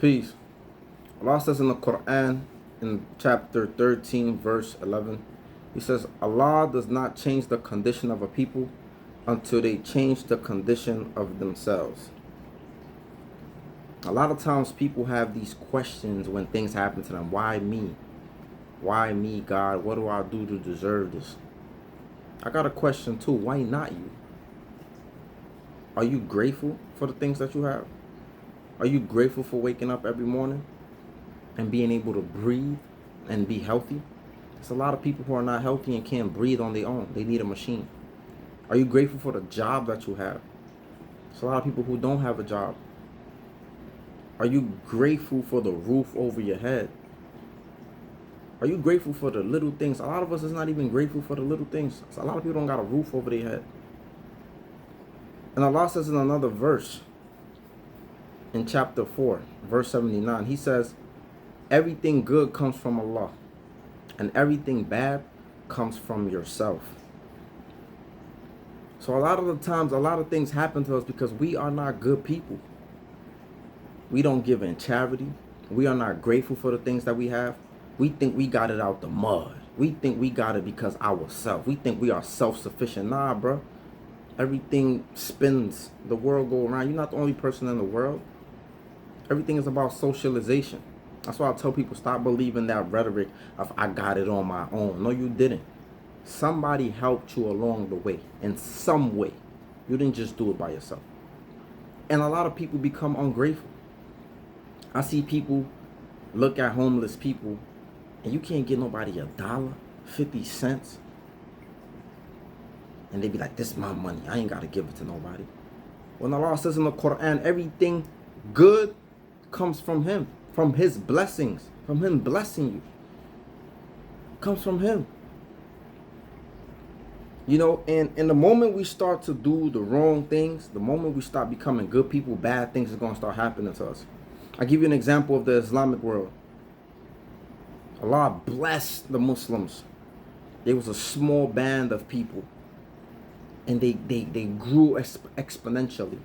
Peace. Allah says in the Quran, in chapter 13, verse 11, He says, Allah does not change the condition of a people until they change the condition of themselves. A lot of times people have these questions when things happen to them. Why me? Why me, God? What do I do to deserve this? I got a question too. Why not you? Are you grateful for the things that you have? Are you grateful for waking up every morning and being able to breathe and be healthy? There's a lot of people who are not healthy and can't breathe on their own. They need a machine. Are you grateful for the job that you have? There's a lot of people who don't have a job. Are you grateful for the roof over your head? Are you grateful for the little things? A lot of us is not even grateful for the little things. So a lot of people don't got a roof over their head. And Allah says in another verse, in chapter 4, verse 79, He says, everything good comes from Allah, and everything bad comes from yourself. So a lot of the times, a lot of things happen to us because we are not good people. We don't give in charity. We are not grateful for the things that we have. We think we got it out the mud. We think we got it because ourselves. We think we are self-sufficient. Nah, bro. Everything spins. The world go around. You're not the only person in the world. Everything is about socialization. That's why I tell people, stop believing that rhetoric of I got it on my own. No, you didn't. Somebody helped you along the way in some way. You didn't just do it by yourself. And a lot of people become ungrateful. I see people look at homeless people and you can't give nobody $1, 50 cents. And they be like, this is my money. I ain't got to give it to nobody. When Allah says in the Quran, everything good comes from Him, from His blessings, from Him blessing you. Comes from Him. You know, and the moment we start to do the wrong things, the moment we start becoming good people, bad things are going to start happening to us. I'll give you an example of the Islamic world. Allah blessed the Muslims. There was a small band of people. And they grew exponentially.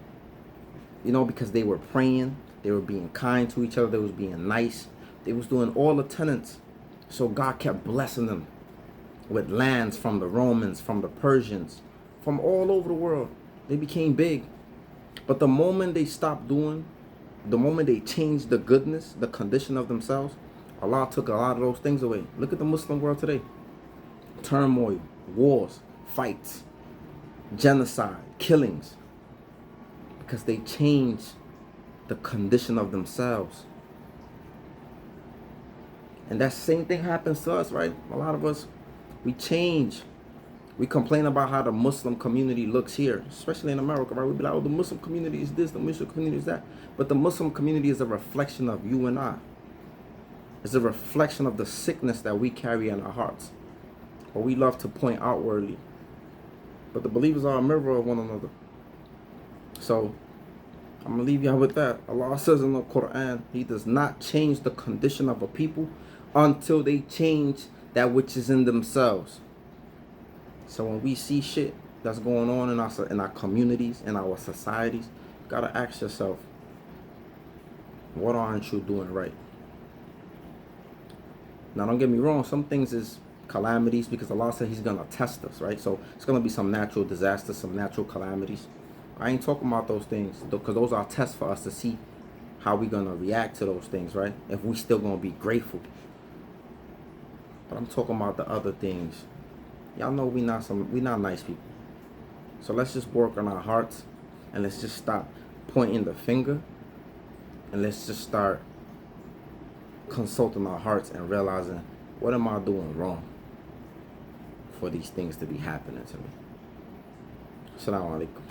You know, because they were praying. They were being kind to each other. They was being nice. They was doing all the tenets. So God kept blessing them with lands from the Romans, from the Persians, from all over the world. They became big. But the moment they stopped doing, the moment they changed the goodness, the condition of themselves, Allah took a lot of those things away. Look at the Muslim world today. Turmoil, wars, fights, genocide, killings. Because they changed the condition of themselves. And that same thing happens to us, right? A lot of us, we change. We complain about how the Muslim community looks here, especially in America, right? We be like, oh, the Muslim community is this, the Muslim community is that. But the Muslim community is a reflection of you and I. It's a reflection of the sickness that we carry in our hearts. Or we love to point outwardly. But the believers are a mirror of one another. So, I'm going to leave y'all with that. Allah says in the Quran, He does not change the condition of a people until they change that which is in themselves. So when we see shit that's going on in our communities, in our societies, you got to ask yourself, what aren't you doing right? Now, don't get me wrong. Some things is calamities because Allah said He's going to test us, right? So it's going to be some natural disasters, some natural calamities. I ain't talking about those things because those are tests for us to see how we going to react to those things, right? If we still going to be grateful. But I'm talking about the other things. Y'all know we not nice people. So let's just work on our hearts and let's just stop pointing the finger and let's just start consulting our hearts and realizing, what am I doing wrong for these things to be happening to me? Assalamu alaikum.